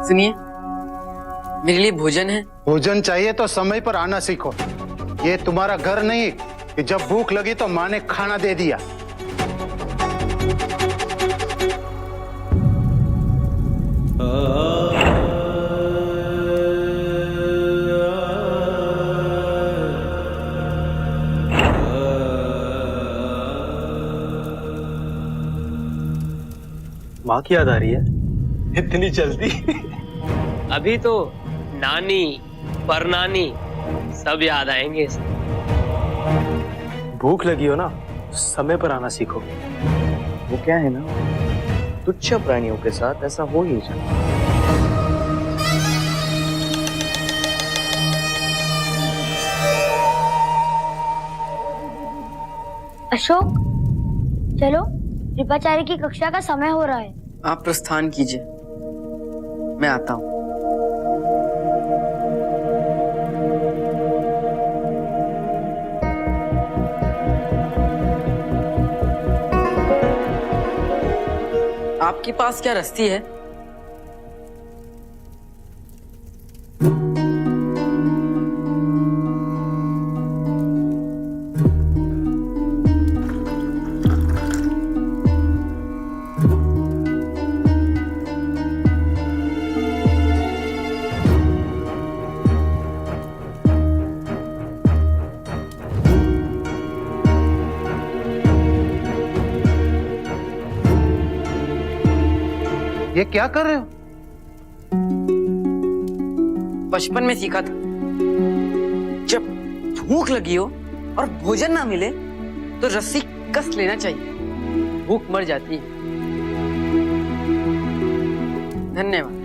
सुनिए, मेरे लिए भोजन है। भोजन चाहिए तो समय पर आना सीखो। ये तुम्हारा घर नहीं कि जब भूख लगी तो माँ ने खाना दे दिया। माँ की याद आ रही है इतनी जल्दी? अभी तो नानी परनानी सब याद आएंगे। भूख लगी हो ना, समय पर आना सीखो। वो क्या है ना, तुच्छ प्राणियों के साथ ऐसा हो ही जाता। अशोक, चलो, कृपाचार्य की कक्षा का समय हो रहा है। आप प्रस्थान कीजिए, मैं आता हूँ। आपके पास क्या रस्सी है? ये क्या कर रहे हो? बचपन में सीखा था, जब भूख लगी हो और भोजन ना मिले तो रस्सी कस लेना चाहिए, भूख मर जाती है। धन्यवाद।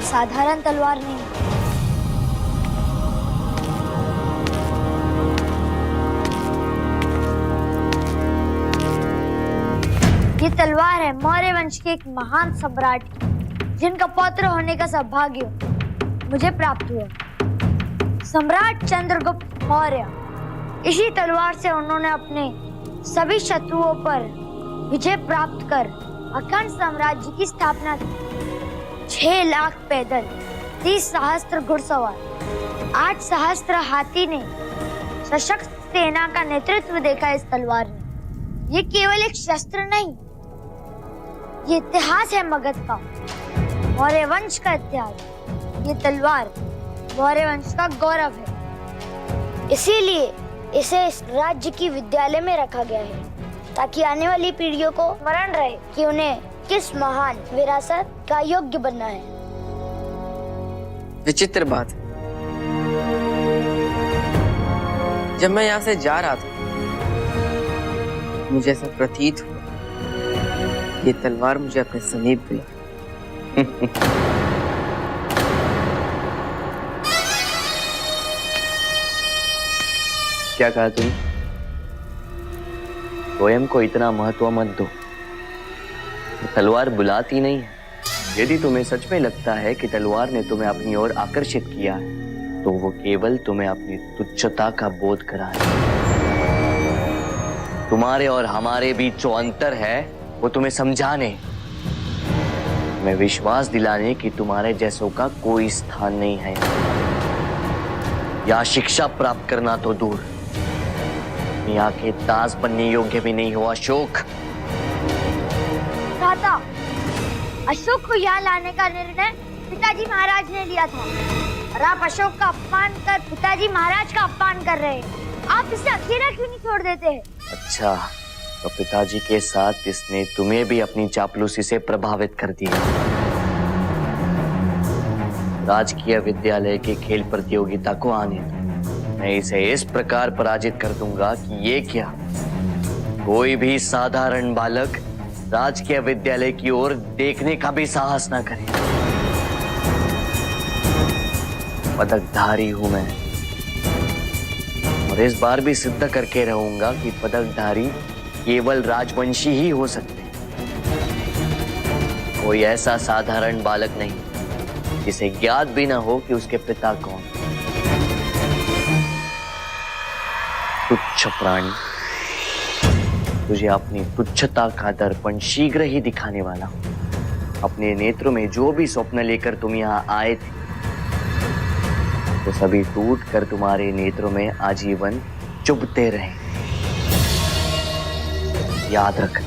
साधारण तलवार नहीं, ये तलवार है मौर्य वंश के एक महान सम्राट की, जिनका पौत्र होने का सौभाग्य मुझे प्राप्त हुआ। सम्राट चंद्रगुप्त मौर्य। इसी तलवार से उन्होंने अपने सभी शत्रुओं पर विजय प्राप्त कर अखंड साम्राज्य की स्थापना की। 6 लाख पैदल, 30 सहस्त्र घुड़सवार, 8 सहस्त्र हाथी ने सशक्त सेना का नेतृत्व देखा इस तलवार ने। ये केवल एक शस्त्र नहीं, ये इतिहास है मगध का, मौर्य वंश का इतिहास। ये तलवार मौर्य वंश का गौरव है। इसीलिए इसे इस राज्य की विद्यालय में रखा गया है, ताकि आने वाली पीढ़ियों को स्मरण रहे कि उन्हें किस महान विरासत का योग्य बनना है। विचित्र बात है, जब मैं यहाँ से जा रहा था मुझे ऐसा प्रतीत हुआ ये तलवार मुझे अपने समीप गई। क्या कहा तुम? स्वयं को इतना महत्व मत दो, तलवार बुलाती नहीं है। यदि तुम्हें सच में लगता है कि तलवार ने तुम्हें अपनी ओर आकर्षित किया है, तो वो केवल तुम्हें अपनी तुच्छता का बोध कराए। तुम्हारे और हमारे बीच जो अंतर है वो तुम्हें समझाने, मैं विश्वास दिलाने कि तुम्हारे जैसों का कोई स्थान नहीं है। या शिक्षा प्राप्त करना तो दूर, यहाँ के दास बनने योग्य भी नहीं हो अशोक। था। अशोक को यहाँ लाने का निर्णय पिताजी महाराज ने लिया था और आप अशोक का अपमान कर पिताजी महाराज का अपमान कर रहे हैं। आप इसे अकेला क्यों नहीं छोड़ देते? अच्छा, तो पिताजी के साथ इसने तुम्हें भी अपनी चापलूसी से प्रभावित कर दिया। राजकीय विद्यालय के खेल प्रतियोगिता को आने दो। मैं इसे इस प्रकार पराजित कर दूंगा कि ये क्या, कोई भी साधारण बालक राजकीय विद्यालय की ओर देखने का भी साहस ना करे। पदकधारी हूं मैं और इस बार भी सिद्ध करके रहूंगा कि पदकधारी केवल राजवंशी ही हो सकते हैं, कोई ऐसा साधारण बालक नहीं जिसे ज्ञात भी ना हो कि उसके पिता कौन। तुच्छ प्राणी, तुझे अपनी तुच्छता का दर्पण शीघ्र ही दिखाने वाला हूं। अपने नेत्रों में जो भी स्वप्न लेकर तुम यहाँ आए थे, वो सभी टूट कर तुम्हारे नेत्रों में आजीवन चुभते रहे। याद रख।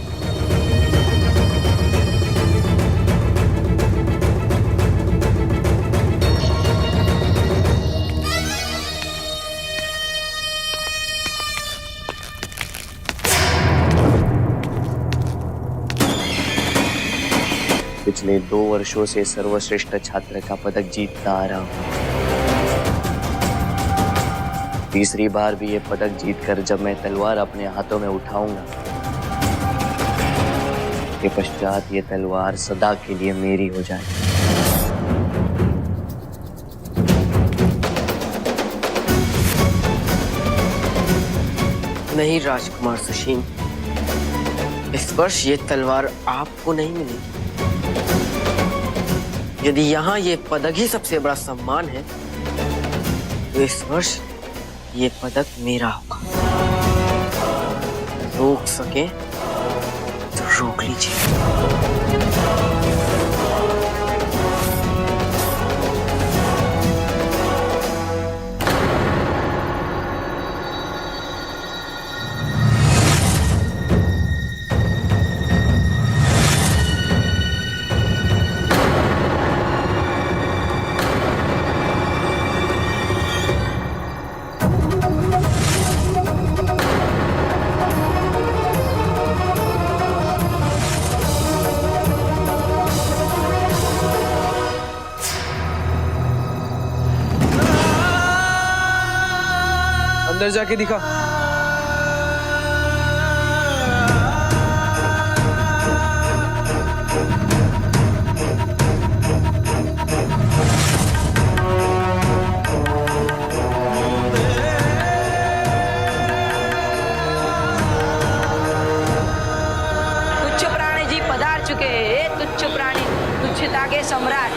पिछले 2 वर्षों से सर्वश्रेष्ठ छात्र का पदक जीतता आ रहा हूं। तीसरी बार भी ये पदक जीतकर जब मैं तलवार अपने हाथों में उठाऊंगा, के पश्चात ये तलवार सदा के लिए मेरी हो जाएगी। नहीं राजकुमार सुशील, इस वर्ष ये तलवार आपको नहीं मिलेगी। यदि यहाँ ये पदक ही सबसे बड़ा सम्मान है, तो इस वर्ष ये पदक मेरा होगा। रोक सके तो रोक लीजिए। अंदर जाके दिखा। तुच्छ प्राणी जी पधार चुके हैं। तुच्छ प्राणी तुच्छता के सम्राट।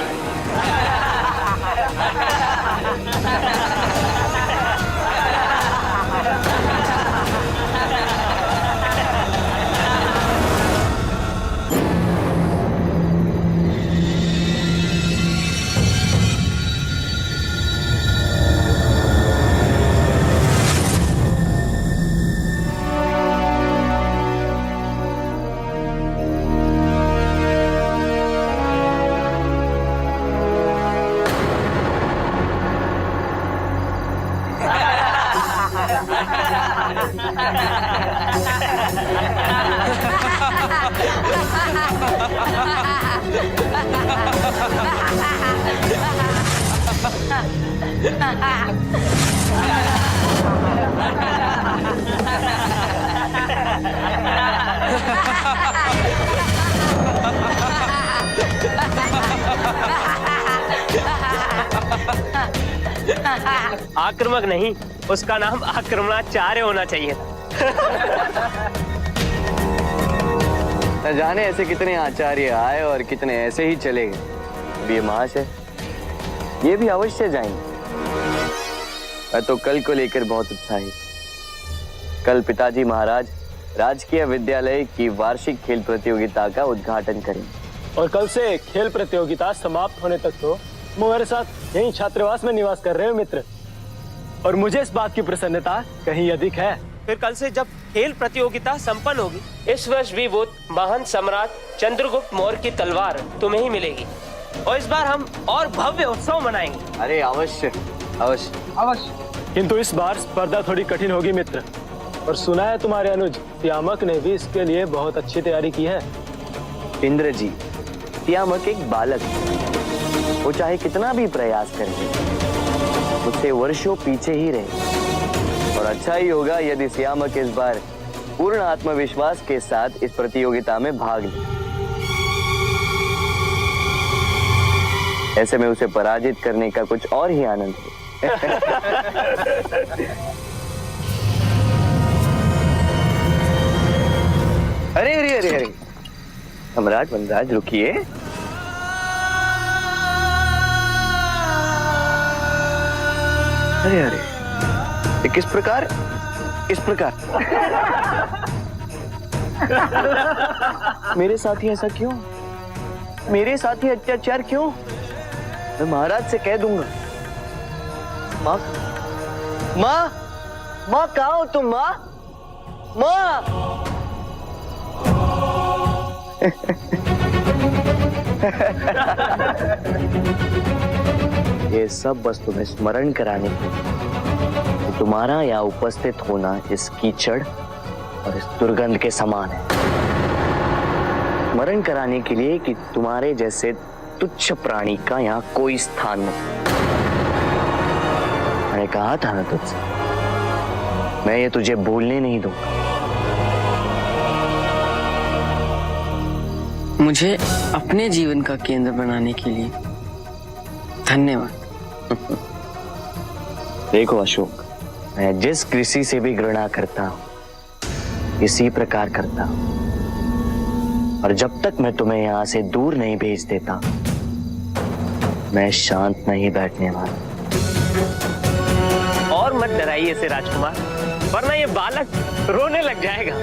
आक्रामक नहीं, उसका नाम आक्रमणाचार्य होना चाहिए था। न जाने ऐसे कितने आचार्य आए और कितने ऐसे ही चले गए। ये महाशय, ये भी अवश्य जाएंगे। मैं तो कल को लेकर बहुत उत्साहित। कल पिताजी महाराज राजकीय विद्यालय की वार्षिक खेल प्रतियोगिता का उद्घाटन करेंगे। और कल से खेल प्रतियोगिता समाप्त होने तक तो मेरे साथ यहीं छात्रावास में निवास कर रहे हो मित्र। और मुझे इस बात की प्रसन्नता कहीं अधिक है फिर कल से जब खेल प्रतियोगिता संपन्न होगी, इस वर्ष भी वो महान सम्राट चंद्रगुप्त मौर्य की तलवार तुम्हें ही मिलेगी और इस बार हम और भव्य उत्सव मनाएंगे। अरे अवश्य अवश्य। किंतु इस बार स्पर्धा थोड़ी कठिन होगी मित्र, और सुना है तुम्हारे अनुज तियामक ने भी इसके लिए बहुत अच्छी तैयारी की है। इंद्र जी, तियामक एक बालक है। वो चाहे कितना भी प्रयास कर ले, उससे वर्षों पीछे ही रहे। और अच्छा ही होगा यदि तियामक इस बार पूर्ण आत्मविश्वास के साथ इस प्रतियोगिता में भाग ले। ऐसे में उसे पराजित करने का कुछ और ही आनंद है। अरे अरे अरे अरे, सम्राट वनराज रुकिए। अरे अरे, ये किस प्रकार मेरे साथी ऐसा क्यों? मेरे साथी अत्याचार क्यों? मैं महाराज से कह दूंगा। माँ माँ माँ, कहाँ हो तुम? माँ माँ। ये सब बस तुम्हें स्मरण कराने के लिए कि तुम्हारा यहाँ उपस्थित होना इस कीचड़ और इस दुर्गंध के समान है। स्मरण कराने के लिए कि तुम्हारे जैसे तुच्छ प्राणी का यहाँ कोई स्थान नहीं। मैंने कहा था ना तुझसे, मैं ये तुझे बोलने नहीं दूंगा। मुझे अपने जीवन का केंद्र बनाने के लिए धन्यवाद। देखो अशोक, मैं जिस कृषि से भी घृणा करता हूं, इसी प्रकार करता हूं। और जब तक मैं तुम्हें यहां से दूर नहीं भेज देता, मैं शांत नहीं बैठने वाला। और मत डराइए इसे राजकुमार, वरना ये बालक रोने लग जाएगा।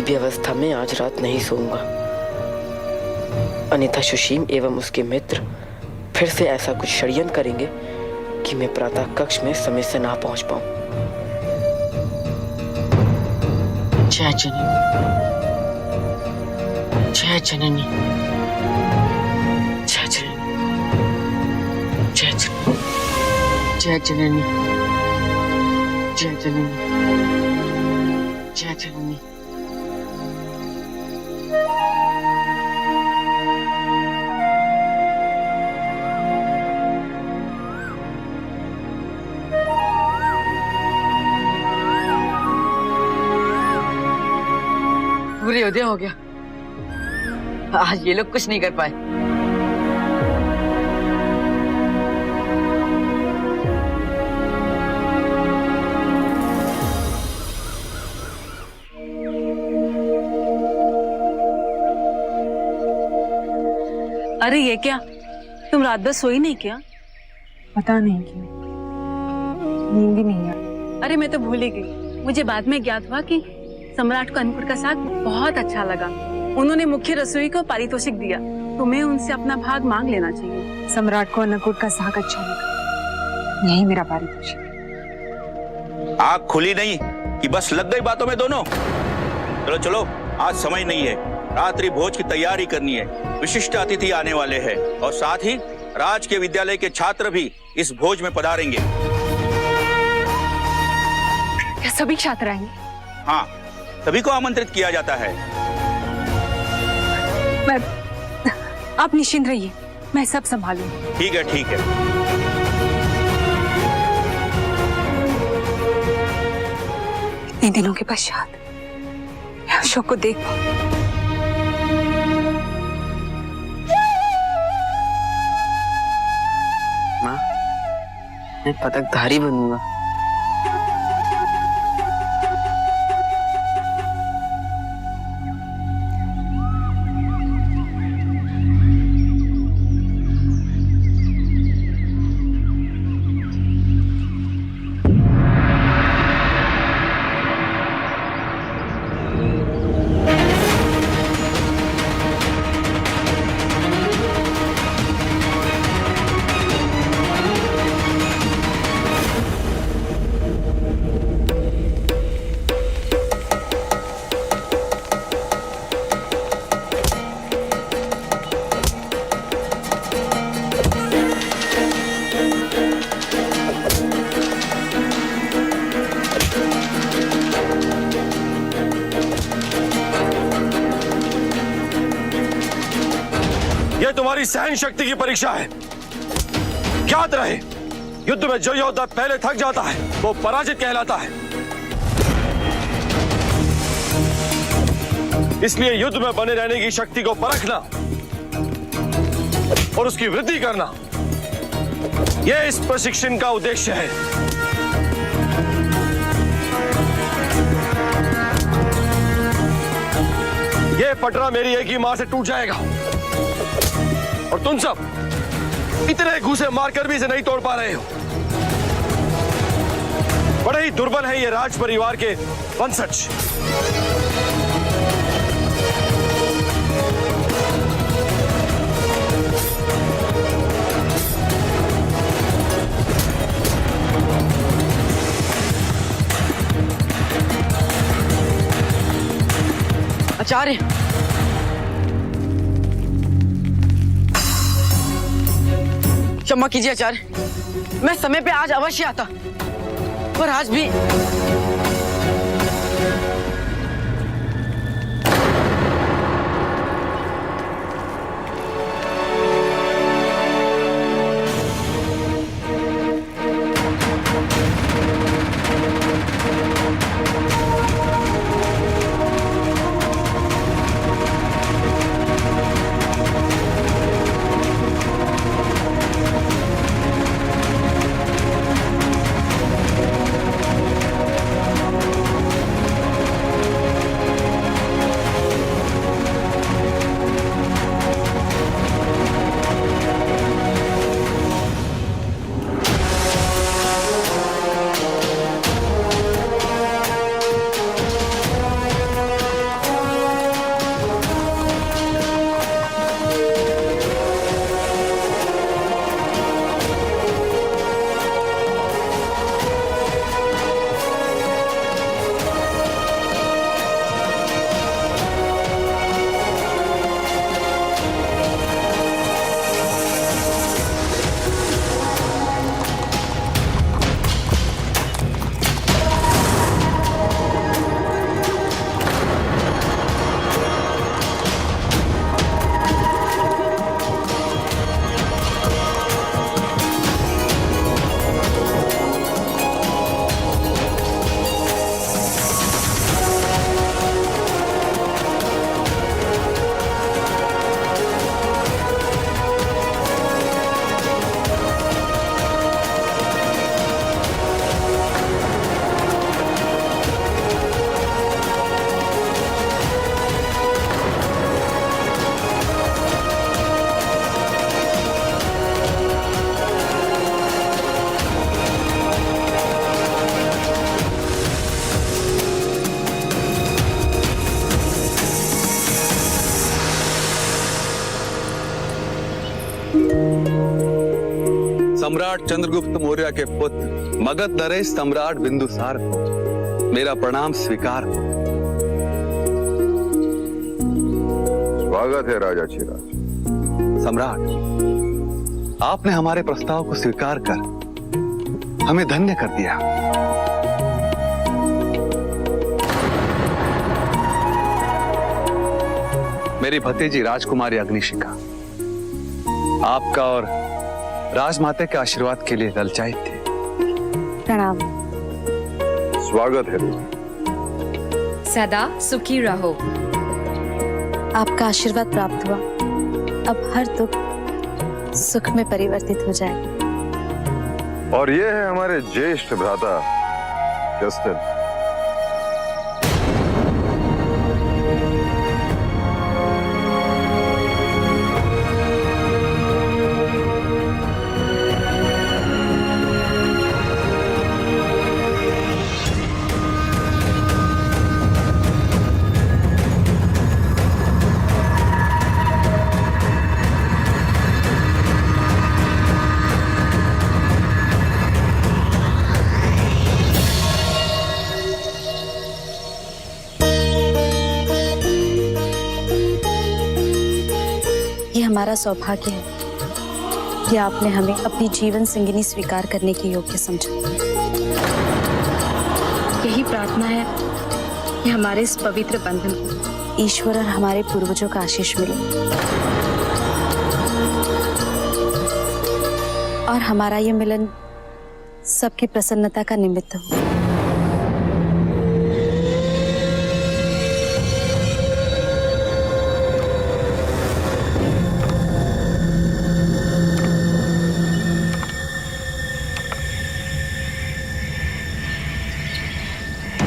भी अवस्था में आज रात नहीं सोऊंगा, अन्यथा सुशीम एवं उसके मित्र फिर से ऐसा कुछ षड्यंत्र करेंगे कि मैं प्रातः कक्ष में समय से ना पहुंच पाऊं। जय जननी, जय जननी, जय जननी, जय जननी, जय जननी, जय जननी, जय जननी। सूर्योदय हो गया। आज ये लोग कुछ नहीं कर पाए। अरे ये क्या, तुम रात भर सोई नहीं क्या? पता नहीं क्यों नींद ही नहीं आई। अरे मैं तो भूल ही गई। मुझे बाद में ज्ञात हुआ कि सम्राट को अन्नकूट का साग बहुत अच्छा लगा। उन्होंने मुख्य रसोई को पारितोषिक दिया। तुम्हें उनसे अपना भाग मांग लेना चाहिए। सम्राट को अन्नकूट का साग अच्छा लगा, यही मेरा पारितोषिक। आँख खुली नहीं कि बस लग गई बातों में दोनों। चलो चलो, आज समय नहीं है, रात्रि भोज की तैयारी करनी है। विशिष्ट अतिथि आने वाले हैं और साथ ही राज के विद्यालय के छात्र भी इस भोज में पधारेंगे। क्या सभी छात्र आएंगे? हाँ, सभी को आमंत्रित किया जाता है। आप निश्चिंत रहिए, मैं सब संभालूंगी। ठीक है ठीक है। इतने दिनों के पश्चात मैं अशोक को देख पाऊं। माँ, मैं पदकधारी बनूंगा। यह तुम्हारी सहन शक्ति की परीक्षा है। याद रहे, युद्ध में जो योद्धा पहले थक जाता है वो पराजित कहलाता है। इसलिए युद्ध में बने रहने की शक्ति को परखना और उसकी वृद्धि करना, यह इस प्रशिक्षण का उद्देश्य है। यह पटरा मेरी एक ही मार से टूट जाएगा और तुम सब इतने घूसे मारकर भी इसे नहीं तोड़ पा रहे हो। बड़े ही दुर्बल है ये राज परिवार के वंशज। आचार्य, क्षमा कीजिए आचार्य, मैं समय पे आज अवश्य आता, पर आज भी सम्राट चंद्रगुप्त मौर्य के पुत्र मगध नरेश सम्राट बिंदुसार को मेरा प्रणाम स्वीकार हो। स्वागत है राजा चिराज। सम्राट, आपने हमारे प्रस्ताव को स्वीकार कर हमें धन्य कर दिया। मेरी भतीजी राजकुमारी अग्निशिखा आपका और राजमाता के आशीर्वाद के लिए ललचाई थी। प्रणाम। स्वागत है। सदा सुखी रहो। आपका आशीर्वाद प्राप्त हुआ, अब हर दुख सुख में परिवर्तित हो जाए। और ये है हमारे ज्येष्ठ भ्राता जस्टिन। हमारा सौभाग्य है कि आपने हमें अपनी जीवन संगिनी स्वीकार करने के योग्य समझा। यही प्रार्थना है कि हमारे इस पवित्र बंधन को ईश्वर और हमारे पूर्वजों का आशीष मिले और हमारा ये मिलन सबकी प्रसन्नता का निमित्त हो।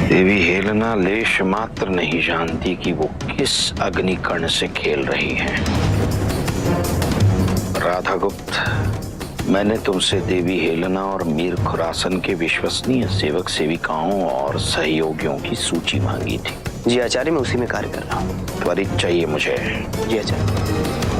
देवी हेलेना लेश मात्र नहीं जानती कि वो किस अग्निकण से खेल रही हैं। राधा गुप्त, मैंने तुमसे देवी हेलेना और मीर खुरासन के विश्वसनीय सेवक सेविकाओं और सहयोगियों की सूची मांगी थी। जी आचार्य, मैं उसी में कार्य कर रहा हूँ। त्वरित चाहिए मुझे। जी आचार्य।